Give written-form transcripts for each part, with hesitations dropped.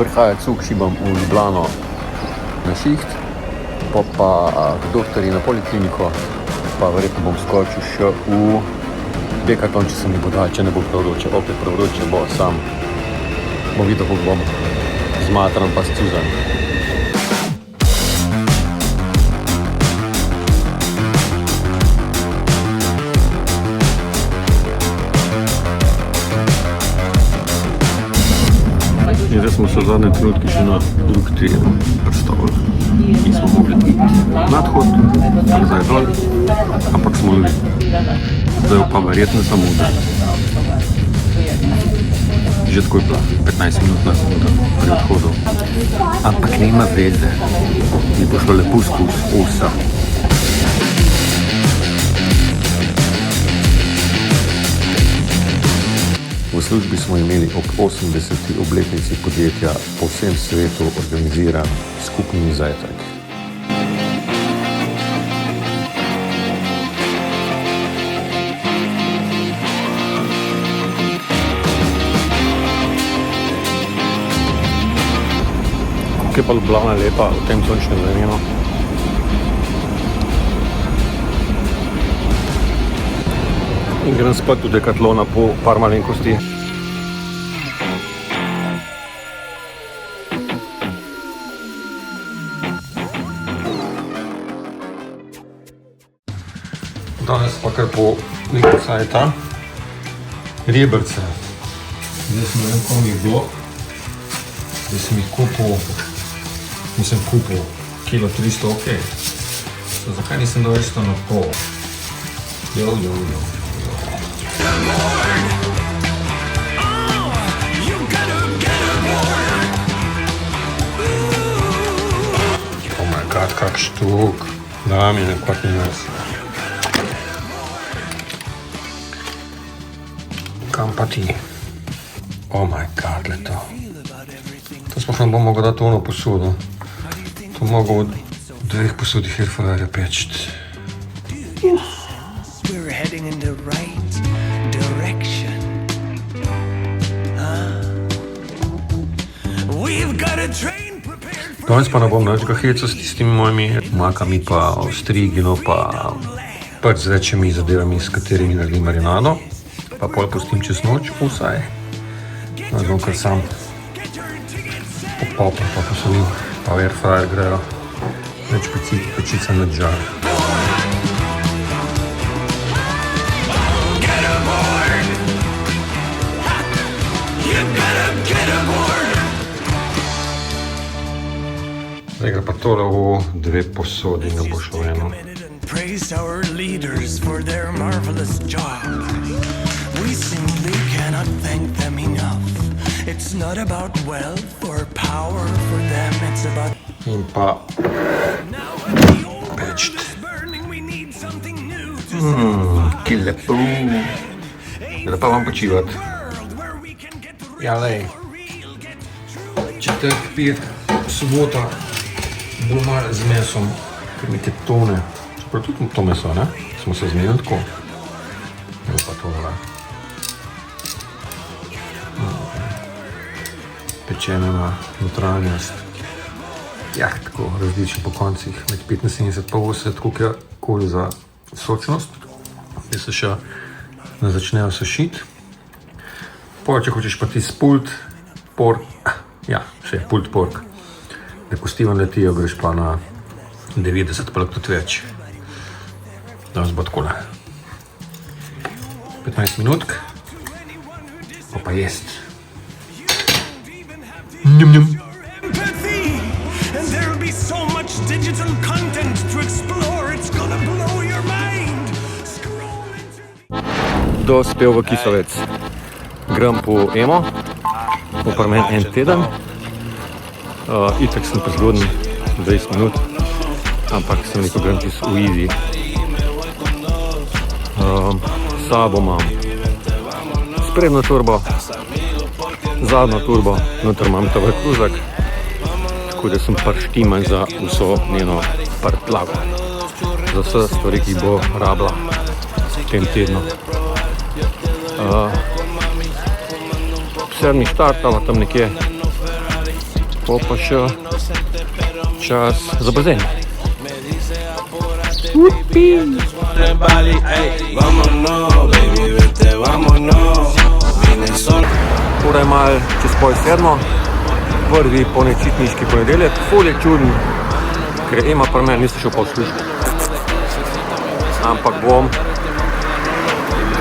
prihaja cuk, šibam v Ljubljano na šiht, pa k doktorji na polikliniko, pa verjetno bom skočil še v Decathlon, če se mi bo dal, če ne bo prevroče, opet prevroče bo, sam bom videl, kako bom zmatran pa scuzan. In zdaj smo se v zadnje trenutki še na drug tir predstavili. Nismo mogli nadhod, nazaj dol, ampak smo bili. Zdaj pa verjetno zamuda. Že tako je bila 15-minutna zamuda pri odhodu. Ampak nema veze, mi bo šlo lepo skozi usta. V službi smo imeli ob 80. obletnici podjetja po vsem svetu organiziran skupni zajtrk. Kako je pa Ljubljana lepa v tem sončnem vremenu. In grem spet v Decathlona po par malenkosti. Danes pa kar po nekaj sajta rebrce. Zdaj sem ne vem, kom jih bilo. Zdaj sem jih kupil kilo 300, ok. Zakaj nisem dal isto na pol? Jo. Oh my god, kak štuk. Da mi nekak ni nas. Kam pa ti? Oh my god, leto. To sploh ne bom mogel dati ono posodo. To mogel v 2 posodih airfryerja pečiti. We're heading in the right direction. We've got a train prepared for. Danes pa ne bom nič ga hecal s tistimi mojimi makami pa ostrigino pa pač z večjimi zadevami, s katerimi naredim marinado. Pa pol pustim čez noč vsaj. Zdaj kar sam popopim pa posodim, pa v airfryer grejo. Več pečica na žar. Zdaj gre pa tole v 2 posodi, ne bo šlo eno. Praise our leaders for their marvelous job. We simply cannot thank them enough. It's not about wealth or power for them, it's about. In pa pečiti. Ki lepo. Zdaj pa vam počivati. Ja, lej. Četrtek, pet, sobota bo malo z mesom, ker mi te tone. Čeprav tudi to meso, ne? Smo se zmenili tako. Evo pa tole. Pečena notranjost. Ja, tako različni po koncih, med 75 pa 80, koliko je koli za sočnost. Zdaj se še ne začnejo sušiti. Če hočeš pa tisti pult pork, ja, še pult pork, da pustivam letijo, greš pa na 90, pa lahko tudi več. Danes bo takole. 15 minutk, pa jest. Njum. Digital content to explore, it's gonna blow your mind. Dospel v Kisovec. Grem po Emo, uprmen en teden. Itak sem prezgoden 20 minut, ampak sem rekel, grem čisto v easy. Sabo imam sprednjo turbo, zadnjo turbo, noter imam ta kruzak. Tako da sem parštiman za vso njeno prtljago. Za vse stvari, ki bo rabila v tem tednu. 7 štartava tam nekje. Po pa še čas za bazen. Ura je malo čez pol sedmo, prvi ponečitniški ponedeljek, ful je čuden, ker ima pri meni, nisem šel pol službe. Ampak bom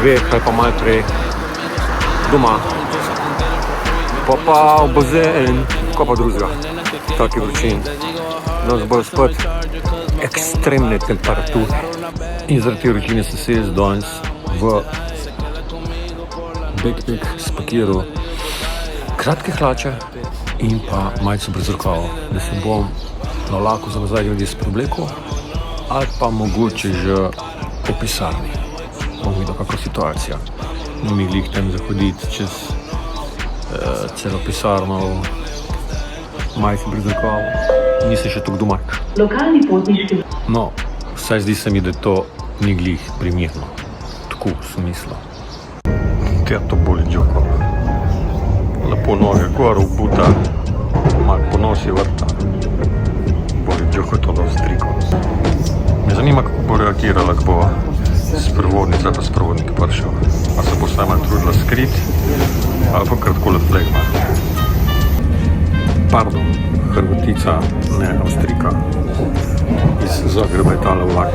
dveh ali pa malo prej doma. Pa v bazen, ko pa drugega, taki vročin. Danes bojo spet ekstremne temperature. In zaradi te vročine sem se danes v backpack spakiral kratke hlače in pa majico brez rokavov, da se bom na vlaku za nazaj grede spreoblekal ali pa mogoče že po pisarni. Bom videl, kakva situacija. Ni mi glih tem zahoditi čez celo pisarno v majici brez rokavov. Nisem še tako domač. Lokalni potniški. No, vsaj zdi se mi, da to ni glih primerno. Tako sem mislil. Kaj to boli džoko? Lepo noge gor v buta, malo po nosi vrta. Boli džoko to da striko. Me zanima, kako bo reagirala, ko bo sprevodnica pa sprevodnik prišel. A se bo vsaj malo trudila skriti, ali pa kratkole flegma. Pardon, Hrvatica, ne Avstrika. Iz Zagreba je tale vlak.